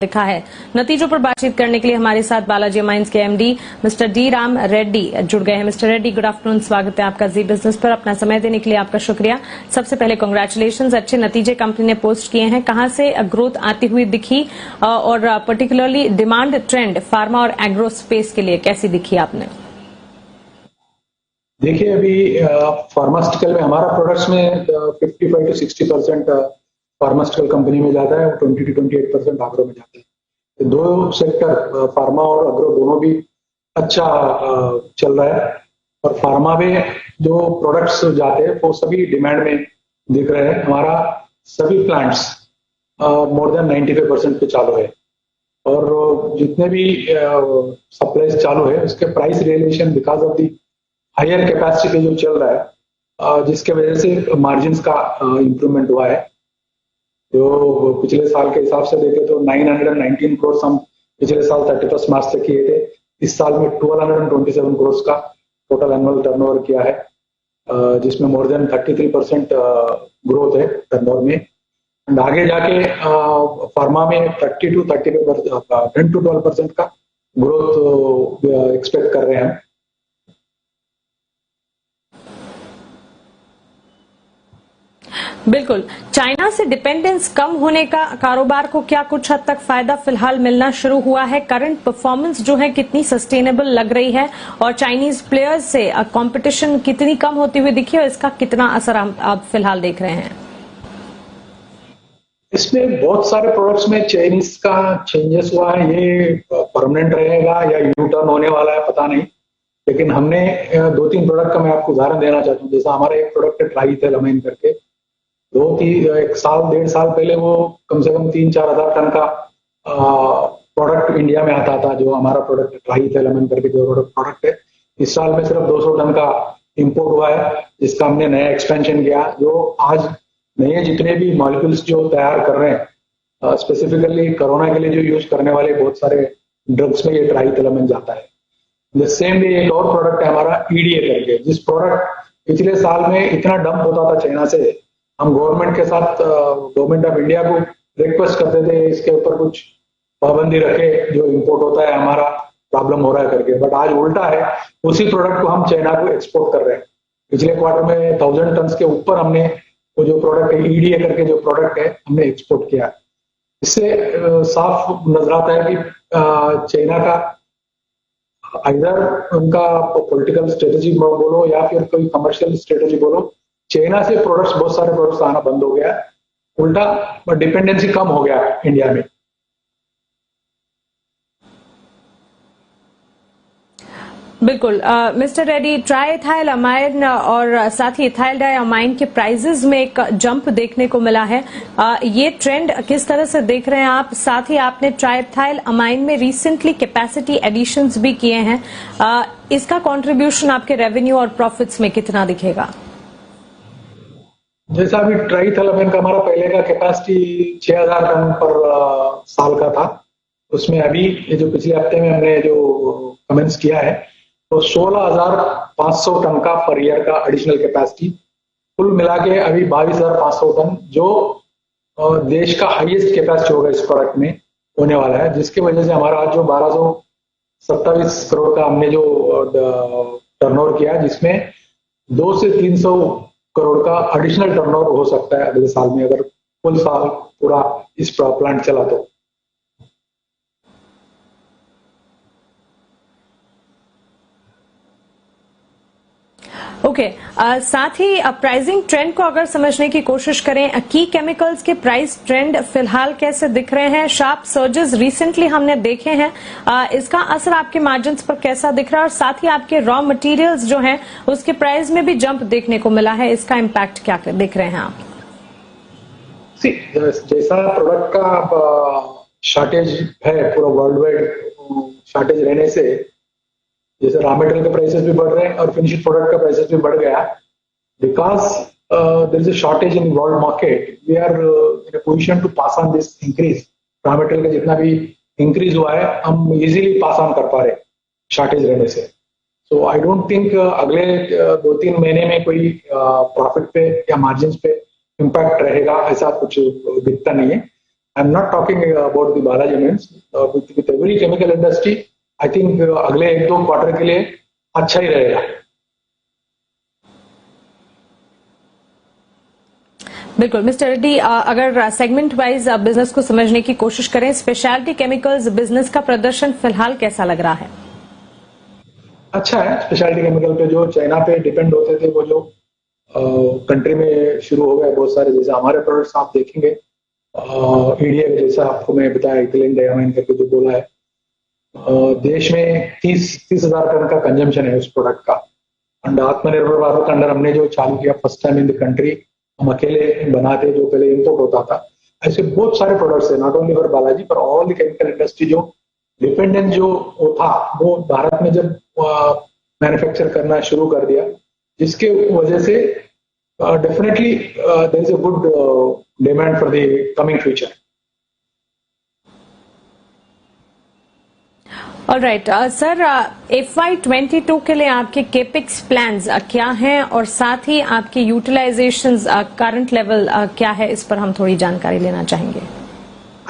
लिखा है। नतीजों पर बातचीत करने के लिए हमारे साथ बालाजी अमाइंस के MD mister D Ram Reddy जुड़ गए हैं। मिस्टर रेड्डी, गुड आफ्टरनून, स्वागत है आपका जी बिजनेस पर। अपना समय देने के लिए आपका शुक्रिया। सबसे पहले कांग्रेचुलेशंस, अच्छे नतीजे कंपनी ने पोस्ट किए हैं। कहां से ग्रोथ आती हुई दिखी और पर्टिकुलरली डिमांड ट्रेंड फार्मा और एग्रो स्पेस के लिए कैसी दिखी आपने? देखिए, अभी फार्मास्यूटिकल में हमारा प्रोडक्ट्स में 55 to 60% फार्मास्यूटिकल कंपनी में जाता है और 20 to 28% एग्रो में जाता है। तो दो सेक्टर फार्मा और एग्रो दोनों भी अच्छा चल रहा है। और फार्मा में जो प्रोडक्ट्स जाते हैं वो सभी डिमांड में दिख रहे हैं। हमारा सभी प्लांट्स मोर देन 95% पे चालू है और जितने भी सप्लाईज चालू है उसके price realisation because of the higher capacity पे जो चल रहा है, जिसके वजह से मार्जिन्स का इम्प्रूवमेंट हुआ है। जो पिछले साल के हिसाब से देखें तो 919 करोड़ हम पिछले साल 31 मार्च तक किए थे। इस साल में 1227 करोड़ का टोटल एनुअल टर्नओवर किया है, जिसमें मोर देन 33% ग्रोथ है टर्नओवर में। एंड आगे जाके फार्मा में 10 to 12% का ग्रोथ एक्सपेक्ट कर रहे हैं। बिल्कुल, चाइना से डिपेंडेंस कम होने का कारोबार को क्या कुछ हद तक फायदा फिलहाल मिलना शुरू हुआ है? करंट परफॉर्मेंस जो है कितनी सस्टेनेबल लग रही है और चाइनीज प्लेयर्स से कंपटीशन कितनी कम होती हुई दिखी और इसका कितना असर आप फिलहाल देख रहे हैं? इसमें बहुत सारे प्रोडक्ट्स में चाइनीज का चेंजेस हुआ है। ये परमानेंट रहेगा या यू टर्न होने वाला है पता नहीं, लेकिन हमने 2-3 प्रोडक्ट का मैं आपको उदाहरण देना चाहता हूँ। जैसा हमारा एक प्रोडक्ट है ट्राइथैलामाइन करके, 1 साल 1.5 साल पहले वो कम से कम 3-4 हजार टन का प्रोडक्ट इंडिया में आता था। जो हमारा प्रोडक्ट ट्राइथैलामाइन करके जो प्रोडक्ट है, इस साल में सिर्फ 200 टन का इंपोर्ट हुआ है, जिसका हमने नया एक्सपेंशन किया। जो आज नए जितने भी मॉलिक्यूल्स जो तैयार कर रहे हैं, स्पेसिफिकली कोरोना के लिए जो यूज करने वाले बहुत सारे ड्रग्स में ये ट्राइथैलामाइन जाता है। द सेम वे एक और प्रोडक्ट है हमारा ईडीए करके, जिस प्रोडक्ट पिछले साल में इतना डंप होता था चाइना से, हम गवर्नमेंट के साथ गवर्नमेंट ऑफ इंडिया को रिक्वेस्ट करते थे इसके ऊपर कुछ पाबंदी रखे, जो इंपोर्ट होता है हमारा प्रॉब्लम हो रहा है करके। बट आज उल्टा है, उसी प्रोडक्ट को हम चाइना को एक्सपोर्ट कर रहे हैं। पिछले क्वार्टर में 1000 टन के ऊपर हमने वो जो प्रोडक्ट है ईडीए करके जो प्रोडक्ट है हमने एक्सपोर्ट किया है। इससे साफ नजर आता है कि चाइना का इधर उनका पॉलिटिकल स्ट्रेटेजी बोलो या फिर कोई कमर्शियल स्ट्रेटेजी बोलो, चाइना से प्रोडक्ट्स बहुत सारे प्रोडक्ट्स आना बंद हो गया है। उल्टा डिपेंडेंसी कम हो गया है इंडिया में। बिल्कुल मिस्टर रेड्डी, ट्राइथाइलामाइन और साथ ही इथाइलडाइमाइन के प्राइसेस में एक जंप देखने को मिला है। ये ट्रेंड किस तरह से देख रहे हैं आप? साथ ही आपने ट्राइथाइलामाइन में रिसेंटली कैपेसिटी एडिशंस भी किए हैं, इसका कंट्रीब्यूशन आपके रेवेन्यू और प्रॉफिट्स में कितना दिखेगा? जैसा अभी ट्राइथैलामाइन का हमारा पहले का कैपेसिटी 6000 टन पर साल का था, उसमें अभी ये जो पिछले हफ्ते में हमने जो कमेंट्स किया है तो 16500 टन का पर ईयर का एडिशनल कैपेसिटी, कुल मिला के अभी 22500 टन, जो देश का हाईएस्ट कैपेसिटी होगा इस प्रोडक्ट में होने वाला है। जिसकी वजह से हमारा आज जो 1227 करोड़ का हमने जो टर्नओवर किया, जिसमें 200 से 300 करोड़ का एडिशनल टर्नओवर हो सकता है अगले साल में, अगर फुल साल पूरा इस प्लांट चला तो। ओके, साथ ही प्राइसिंग ट्रेंड को अगर समझने की कोशिश करें, की केमिकल्स के प्राइस ट्रेंड फिलहाल कैसे दिख रहे हैं? शार्प सर्जेस रिसेंटली हमने देखे हैं, इसका असर आपके मार्जिन्स पर कैसा दिख रहा है? और साथ ही आपके रॉ मटेरियल्स जो हैं उसके प्राइस में भी जंप देखने को मिला है, इसका इम्पैक्ट क्या देख रहे हैं आप? जैसा प्रोडक्ट का शॉर्टेज है पूरा वर्ल्ड वाइड, शॉर्टेज रहने से जैसे रॉ मटेरियल के प्राइसेस भी बढ़ रहे हैं और फिनिश्ड प्रोडक्ट का प्राइसेस भी बढ़ गया। Because there is a shortage in world market, we are in a position to pass on this increase. Raw material का जितना भी इंक्रीज हुआ है हम इजीली पास ऑन कर पा रहे शॉर्टेज रहने से। सो आई डोंट थिंक अगले 2-3 महीने में कोई प्रॉफिट पे या मार्जिन पे इम्पैक्ट रहेगा, ऐसा कुछ दिखता नहीं है। I am not talking about the Balaji mills, with every chemical industry I think अगले 1-2 क्वार्टर के लिए अच्छा ही रहेगा। बिल्कुल मिस्टर रेड्डी, अगर सेगमेंट वाइज बिजनेस को समझने की कोशिश करें, स्पेशलिटी केमिकल्स बिजनेस का प्रदर्शन फिलहाल कैसा लग रहा है? अच्छा है। स्पेशलिटी केमिकल पे जो चाइना पे डिपेंड होते थे वो जो कंट्री में शुरू हो गए बहुत सारे, जैसे हमारे प्रोडक्ट्स आप देखेंगे ईडीए जैसा आपको मैं बताया इथिलीन डायमाइन करके जो बोला है, देश में 30,000 टन का कंजम्पशन है उस प्रोडक्ट का। एंड आत्मनिर्भर भारत के अंडर हमने जो चालू किया first time in the country, हम अकेले बनाते जो पहले इंपोर्ट होता था। ऐसे बहुत सारे प्रोडक्ट्स है, नॉट ओनली फॉर बालाजी पर ऑल द केमिकल इंडस्ट्री जो डिपेंडेंट जो वो था वो भारत में जब मैन्युफैक्चर करना शुरू कर दिया, जिसके वजह से definitely there is a good demand for the coming future. Alright sir, FY22 के लिए आपके केपिक्स प्लान्स क्या हैं और साथ ही आपके यूटिलाइजेशंस करंट लेवल क्या है, इस पर हम थोड़ी जानकारी लेना चाहेंगे।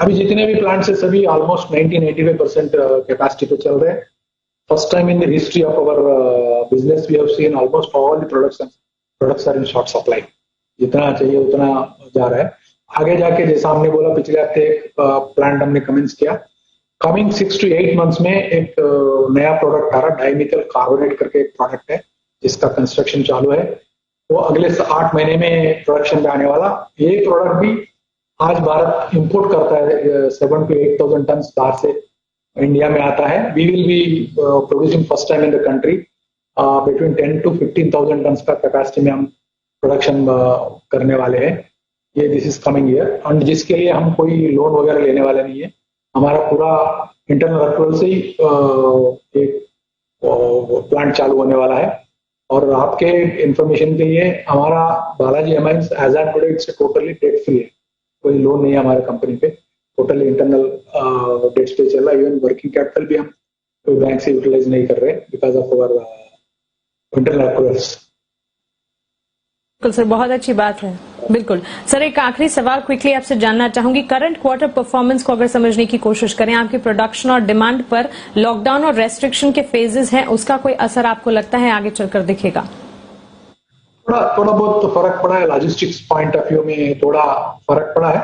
अभी जितने भी प्लांट्स है सभी ऑलमोस्ट 90-85% कैपेसिटी पे चल रहे हैं। First time in the history of our business we have seen almost all the products are in short supply. जितना चाहिए उतना जा रहा है। आगे जाके जैसा हमने बोला पिछले हफ्ते एक प्लांट हमने कमेंस किया, कमिंग 6 to 8 मंथ्स में एक नया प्रोडक्ट आ रहा, डाइमिथाइल कार्बोनेट करके एक प्रोडक्ट है जिसका कंस्ट्रक्शन चालू है। वो अगले 8 महीने में प्रोडक्शन पे आने वाला। ये प्रोडक्ट भी आज भारत इंपोर्ट करता है 7 to 8,000 टन बाहर से इंडिया में आता है। We will be producing first time in the country between 10 to 15,000 tonne का कैपेसिटी में हम प्रोडक्शन करने वाले हैं। ये this is coming year, and जिसके लिए हम कोई लोन वगैरह लेने वाले नहीं है। हमारा पूरा इंटरनल अप्रूवल से ही एक प्लांट चालू होने वाला है। और आपके इंफॉर्मेशन के लिए हमारा Balaji amines as at today it's totally debt free है, कोई लोन नहीं है हमारे कंपनी पे, टोटली इंटरनल डेट्स पे चल रहा है। इवन वर्किंग कैपिटल भी हम कोई बैंक से यूटिलाइज नहीं कर रहे because of our internal approvals. बिल्कुल सर, बहुत अच्छी बात है। बिल्कुल सर, एक आखिरी सवाल क्विकली आपसे जानना चाहूंगी, करंट क्वार्टर परफॉर्मेंस को अगर समझने की कोशिश करें, आपके प्रोडक्शन और डिमांड पर लॉकडाउन और रेस्ट्रिक्शन के फेजेस हैं, उसका कोई असर आपको लगता है आगे चलकर दिखेगा? थोड़ा बहुत फर्क पड़ा है, लॉजिस्टिक्स पॉइंट ऑफ व्यू में थोड़ा फर्क पड़ा है,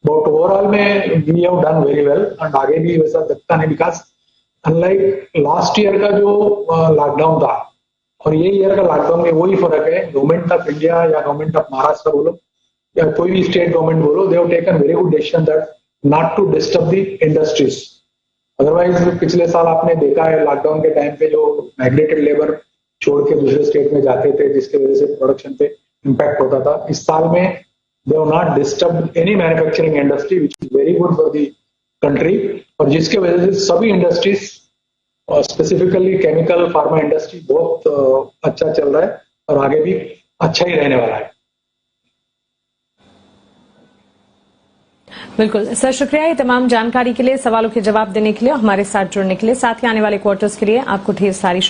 बट ओवरऑल में we have done very well. And आगे भी वैसा दिखता नहीं बिकॉज अनलाइक लास्ट ईयर का जो लॉकडाउन था और ये ईयर का लॉकडाउन में वही फर्क है। गवर्नमेंट ऑफ इंडिया या गवर्नमेंट ऑफ महाराष्ट्र बोलो या कोई भी स्टेट गवर्नमेंट बोलो, they have taken very good decision that not to disturb the industries. Otherwise पिछले साल आपने देखा है लॉकडाउन के टाइम पे जो माइग्रेटेड लेबर छोड़ के दूसरे स्टेट में जाते थे, जिसकी वजह से प्रोडक्शन पे इम्पैक्ट होता था। इस साल में they have not disturb any manufacturing industry which is very good for the country, और जिसके वजह से सभी industries specifically chemical pharma industry बहुत अच्छा चल रहा है और आगे भी अच्छा ही रहने वाला है। बिल्कुल सर, शुक्रिया ये तमाम जानकारी के लिए, सवालों के जवाब देने के लिए, हमारे साथ जुड़ने के लिए, साथ ही आने वाले क्वार्टर्स के लिए आपको ढेर सारी